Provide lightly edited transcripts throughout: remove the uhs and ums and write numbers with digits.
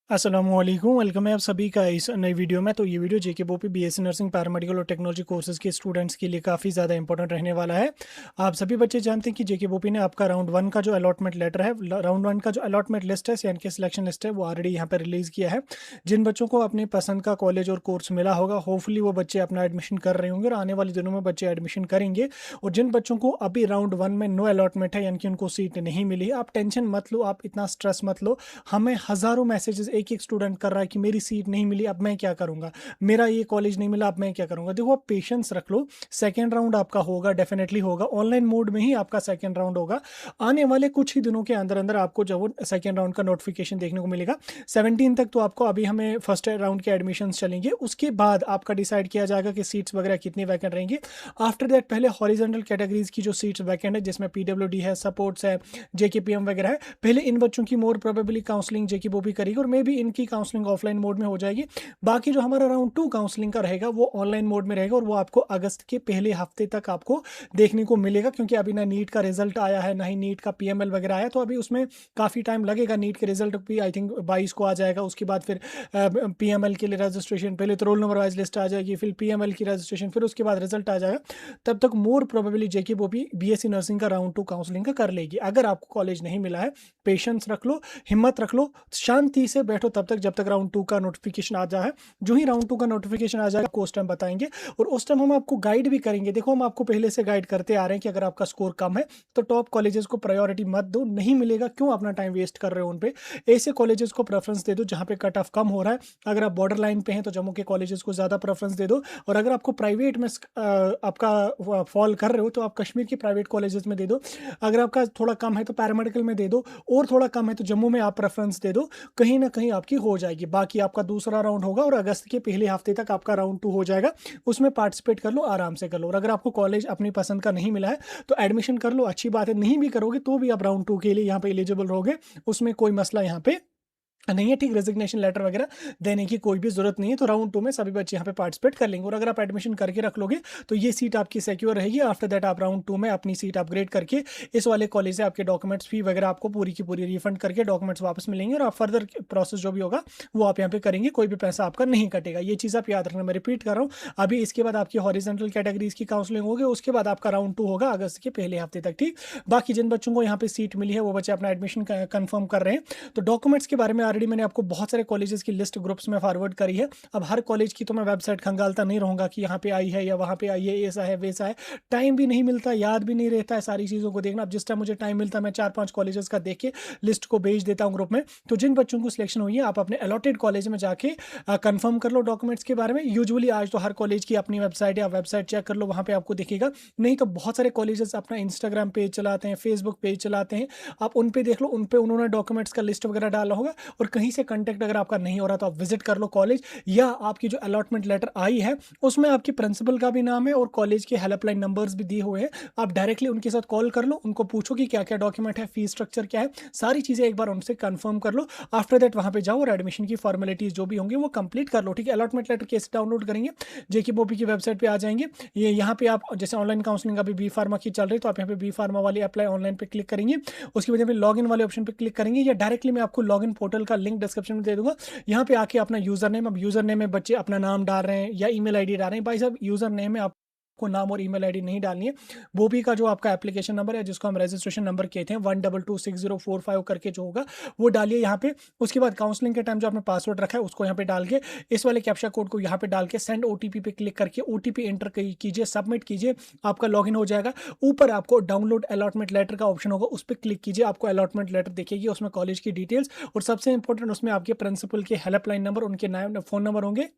अस्सलामुअलैकुम, वेलकम है आप सभी का इस नई वीडियो में। तो ये वीडियो जेके बोपी बीएससी नर्सिंग पैरामेडिकल और टेक्नोलॉजी कोर्सेज के स्टूडेंट्स के लिए काफ़ी ज़्यादा इंपॉर्टेंट रहने वाला है। आप सभी बच्चे जानते हैं कि जेके बोपी ने आपका राउंड वन का जो अलॉटमेंट लेटर है, राउंड वन का जो अलॉटमेंट लिस्ट है यानी कि सिलेक्शन लिस्ट है, वो ऑलरेडी यहाँ पर रिलीज़ किया है। जिन बच्चों को अपनी पसंद का कॉलेज और कोर्स मिला होगा, होपफुली वो बच्चे अपना एडमिशन कर रहे होंगे और आने वाले दिनों में बच्चे एडमिशन करेंगे। और जिन बच्चों को अभी राउंड वन में नो अलॉटमेंट है यानी कि उनको सीट नहीं मिली, आप टेंशन मत लो, आप इतना स्ट्रेस मत लो। हमें हज़ारों मैसेजेस एक एक स्टूडेंट कर रहा है कि मेरी सीट नहीं मिली, अब मैं क्या करूंगा, मेरा ये कॉलेज नहीं मिला, अब मैं क्या करूंगा। देखो, आप पेशेंस रख लो, सेकेंड राउंड आपका होगा, डेफिनेटली होगा, ऑनलाइन मोड में ही आपका सेकेंड राउंड होगा। आने वाले कुछ ही दिनों के अंदर अंदर आपको जब वो सेकेंड राउंड का नोटिफिकेशन देखने को मिलेगा। 17 तक तो आपको अभी हमें फर्स्ट राउंड के एडमिशन चलेंगे, उसके बाद आपका डिसाइड किया जाएगा कि सीट्स वगैरह कितनी वैकेंट रहेंगी। आफ्टर दैट पहले हॉरिजॉन्टल कैटेगरीज की जो सीट्स वैकेंट है, जिसमें पीडब्ल्यूडी है, सपोर्ट्स है, जेकेपीएम वगैरह है, पहले इन बच्चों की मोर प्रोबेबली काउंसलिंग जेके वो भी करेगी और मे भी इनकी काउंसलिंग ऑफलाइन मोड में हो जाएगी। बाकी जो हमारा राउंड टू काउंसलिंग का रहेगा वो ऑनलाइन मोड में रहेगा और वो आपको अगस्त के पहले हफ्ते तक आपको देखने को मिलेगा, क्योंकि अभी ना नीट का रिजल्ट आया है, ना ही नीट का पीएमएल वगैरह आया, तो अभी उसमें काफ़ी टाइम लगेगा। नीट के रिजल्ट भी आई थिंक 22 को आ जाएगा, उसके बाद फिर पीएमएल के लिए रजिस्ट्रेशन, पहले तो रोल नंबर वाइज लिस्ट आ जाएगी, फिर पीएमएल की रजिस्ट्रेशन, फिर उसके बाद रिजल्ट आ जाएगा। तब तक मोर प्रोबेबली जेके वो भी बीएससी नर्सिंग का राउंड टू काउंसलिंग का कर लेगी। अगर आपको कॉलेज नहीं मिला है, पेशेंस रख लो, हिम्मत रख लो, शांति से बैठो तब तक जब तक राउंड टू का नोटिफिकेशन आ जाए। जो ही राउंड टू का नोटिफिकेशन आ जाएगा आपको उस टाइम बताएंगे और उस टाइम हम आपको गाइड भी करेंगे। देखो, हम आपको पहले से गाइड करते आ रहे हैं कि अगर आपका स्कोर कम है तो टॉप कॉलेजेस को प्रायोरिटी मत दो, नहीं मिलेगा, क्यों अपना टाइम वेस्ट कर रहे हो उन पे। ऐसे कॉलेजेस को प्रेफरेंस दे दो जहां पे कट ऑफ कम हो रहा है। अगर आप बॉर्डर लाइन पे हैं तो जम्मू के कॉलेजेस को ज्यादा प्रेफरेंस दे दो, और अगर आपको प्राइवेट में आपका फॉल कर रहे हो तो आप कश्मीर के प्राइवेट कॉलेजेस में दे दो। अगर आपका थोड़ा कम है तो पैरामेडिकल में दे दो, और थोड़ा कम है तो जम्मू में आप प्रेफरेंस दे दो, कहीं ना कहीं आपकी हो जाएगी। बाकी आपका दूसरा राउंड होगा और अगस्त के पहले हफ्ते तक आपका राउंड टू हो जाएगा, उसमें पार्टिसिपेट कर लो, आराम से कर लो। और अगर आपको कॉलेज अपनी पसंद का नहीं मिला है तो एडमिशन कर लो, अच्छी बात है। नहीं भी करोगे तो भी आप राउंड टू के लिए यहाँ पे एलिजिबल रहोगे, उसमें कोई मसला यहाँ पे नहीं है। ठीक, रेजिग्नेशन लेटर वगैरह देने की कोई भी जरूरत नहीं है। तो राउंड टू में सभी बच्चे यहाँ पे पार्टिसिपेट कर लेंगे और अगर आप एडमिशन करके रख लोगे तो ये सीट आपकी सिक्योर रहेगी। आफ्टर दैट आप राउंड टू में अपनी सीट अपग्रेड करके इस वाले कॉलेज से आपके डॉक्यूमेंट्स फी वगैरह आपको पूरी की पूरी रिफंड करके डॉक्यूमेंट्स वापस मिलेंगे और आप फर्दर प्रोसेस जो भी होगा वो आप यहाँ पे करेंगे, कोई भी पैसा आपका नहीं कटेगा। ये चीज़ आप याद रखना, मैं रिपीट कर रहा हूँ। अभी इसके बाद आपकी हॉरिजॉन्टल कैटेगरीज की काउंसलिंग होगी, उसके बाद आपका राउंड टू होगा अगस्त के पहले हफ्ते तक। ठीक, बाकी जिन बच्चों को यहाँ पे सीट मिली है वो बच्चे अपना एडमिशन कंफर्म कर रहे हैं। तो डॉक्यूमेंट्स के बारे में ऑलरेडी मैंने आपको बहुत सारे कॉलेजेस की लिस्ट ग्रुप्स में फॉरवर्ड करी है। अब हर कॉलेज की तो मैं वेबसाइट खंगालता नहीं रहूंगा कि यहाँ पे आई है या वहाँ पे आई है, ऐसा है वैसा है। टाइम भी नहीं मिलता, याद भी नहीं रहता है सारी चीज़ों को देखना। अब जिस टाइम मुझे टाइम मिलता है मैं 4-5 कॉलेजेस का देख के लिस्ट को भेज देता हूँ ग्रुप में। तो जिन बच्चों को सिलेक्शन हुई है आप अपने अलॉटेड कॉलेज में जाके कंफर्म कर लो डॉक्यूमेंट्स के बारे में। यूजुअली आज तो हर कॉलेज की अपनी वेबसाइट या वेबसाइट चेक कर लो, वहाँ पे आपको दिखेगा। नहीं तो बहुत सारे कॉलेजेस अपना इंस्टाग्राम पेज चलाते हैं, फेसबुक पेज चलाते हैं, आप उन पे देख लो, उन पे उन्होंने डॉक्यूमेंट्स का लिस्ट वगैरह डाला होगा। और कहीं से कंटेक्ट अगर आपका नहीं हो रहा तो आप विजिट कर लो कॉलेज, या आपकी जो अलॉटमेंट लेटर आई है उसमें आपके प्रिंसिपल का भी नाम है और कॉलेज के हेल्पलाइन नंबर्स भी दिए हुए हैं। आप डायरेक्टली उनके साथ कॉल कर लो, उनको पूछो कि क्या क्या डॉक्यूमेंट है, फीस स्ट्रक्चर क्या है, सारी चीज़ें एक बार उनसे कंफर्म कर लो। आफ्टर दैट वहाँ पे जाओ और एडमिशन की फॉर्मेलिटीज जो भी होंगी वो कंप्लीट कर लो। ठीक है, अलॉटमेंट लेटर कैसे डाउनलोड करेंगे, जेके बोपी की वेबसाइट पे आ जाएंगे। ये यहाँ पे आप जैसे ऑनलाइन काउंसलिंग अभी बी फार्मा की चल रही है तो आप यहाँ पे बी फार्मा वाली अप्लाई ऑनलाइन पे क्लिक करेंगे, उसकी वजह में लॉग इन वाले ऑप्शन पे क्लिक करेंगे, या डायरेक्टली मैं आपको लॉग इन पोर्टल का लिंक डिस्क्रिप्शन में दे दूंगा। यहाँ पे आके अपना यूजर नेम, अब यूजर नेम में बच्चे अपना नाम डाल रहे हैं या ईमेल आईडी डाल रहे हैं, भाई साहब यूजर नेम में आपको नाम और ईमेल आईडी नहीं डालनी है। वो भी का जो आपका एप्लीकेशन नंबर है जिसको हम रजिस्ट्रेशन नंबर कहते हैं 1226045 करके जो होगा वो डालिए यहाँ पे। उसके बाद काउंसलिंग के टाइम जो आपने पासवर्ड रखा है उसको यहाँ पे डाल के इस वाले कैप्चा कोड को यहाँ पे डाल के सेंड ओटीपी पे क्लिक करके ओटीपी एंटर कीजिए, सबमिट कीजिए, आपका लॉगिन हो जाएगा। ऊपर आपको डाउनलोड अलॉटमेंट लेटर का ऑप्शन होगा, उस पर क्लिक कीजिए, आपको अलॉटमेंट लेटर दिखेगी, उसमें कॉलेज की डिटेल्स और सबसे इंपॉर्टेंट उसमें आपके प्रिंसिपल के हेल्पलाइन नंबर, उनके नाम फोन नंबर होंगे।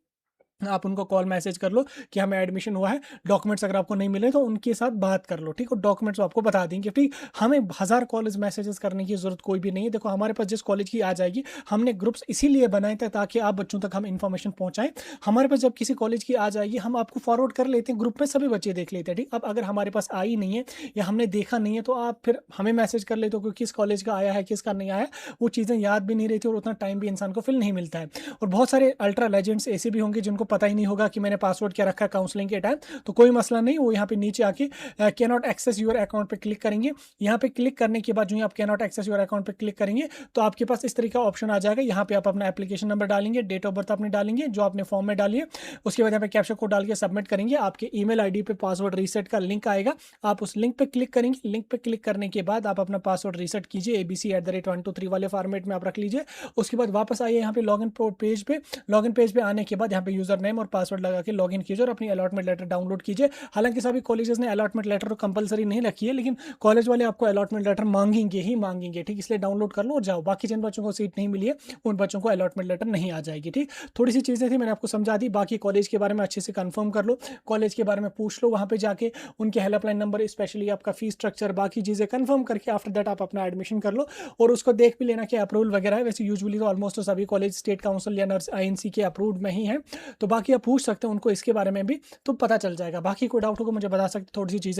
आप उनको कॉल मैसेज कर लो कि हमें एडमिशन हुआ है, डॉक्यूमेंट्स अगर आपको नहीं मिले तो उनके साथ बात कर लो। ठीक, और डॉक्यूमेंट्स आपको बता देंगे। ठीक, हमें हज़ार कॉलेज मैसेजेस करने की जरूरत कोई भी नहीं है। देखो, हमारे पास जिस कॉलेज की आ जाएगी, हमने ग्रुप्स इसीलिए बनाए थे ताकि आप बच्चों तक हम इन्फॉर्मेशन पहुंचाएं। हमारे पास जब किसी कॉलेज की आ जाएगी हम आपको फॉरवर्ड कर लेते हैं, ग्रुप में सभी बच्चे देख लेते हैं। ठीक, अब अगर हमारे पास आई नहीं है या हमने देखा नहीं है तो आप फिर हमें मैसेज कर लेते हो कि किस कॉलेज का आया है किसका नहीं आया, वो चीज़ें याद भी नहीं रहती और उतना टाइम भी इंसान को फिर नहीं मिलता है। और बहुत सारे अल्ट्रा लेजेंड्स ऐसे भी होंगे जिनको पता ही नहीं होगा कि मैंने पासवर्ड क्या रखा है काउंसलिंग के टाइम, तो कोई मसला नहीं, वो यहाँ पे नीचे आके can not access your account पे क्लिक करेंगे। यहाँ पे क्लिक करने के बाद जो आप can not access your account पे क्लिक करेंगे तो आपके पास इस तरीके का ऑप्शन आ जाएगा। यहाँ पे आप अपना एप्लीकेशन नंबर डालेंगे, डेट ऑफ बर्थ अपने डालेंगे जो आपने फॉर्म में डाली है, उसके बाद यहाँ पे कैप्चा कोड डाल के सबमिट करेंगे। आपके ईमेल आईडी पे पासवर्ड रीसेट का लिंक आएगा, आप उस लिंक पे क्लिक करेंगे। लिंक पे क्लिक करने के बाद आप अपना पासवर्ड रीसेट कीजिए, abc@123 वाले फॉर्मेट में आप रख लीजिए। उसके बाद वापस आइए यहाँ पे लॉगिन पेज पे। लॉगिन पेज पे आने के बाद यहाँ पे यूजर नेम और पासवर्ड लगा के लॉगिन कीजिए और अपनी अलॉटमेंट लेटर डाउनलोड कीजिए। हालांकि सभी कॉलेजेस ने अलॉटमेंट लेटर तो कंपलसरी नहीं रखी है, लेकिन कॉलेज वाले आपको अलॉटमेंट लेटर मांगेंगे ही मांगेंगे, ठीक, इसलिए डाउनलोड कर लो और जाओ। बाकी जिन बच्चों को सीट नहीं मिली है उन बच्चों को अलॉटमेंट लेटर नहीं आ जाएगी, ठीक। थोड़ी सी चीज़ें थी, मैंने आपको समझा दी। बाकी कॉलेज के बारे में अच्छे से कंफर्म कर लो, कॉलेज के बारे में पूछ लो वहाँ पे जाके, उनके हेल्पलाइन नंबर, स्पेशली आपका फीस स्ट्रक्चर, बाकी चीज़ें कंफर्म करके आफ्टर दैट आप अपना एडमिशन कर लो। और उसको देख भी लेना कि अप्रूवल वगैरह है। वैसे यूजुअली तो ऑलमोस्ट तो सभी कॉलेज स्टेट काउंसिल या नर्स INC के अप्रूव्ड में ही है, तो बाकी आप पूछ सकते हैं उनको इसके बारे में भी, तो पता चल जाएगा। बाकी कोई डाउट होगा मुझे बता सकते, थोड़ी सी चीज़ें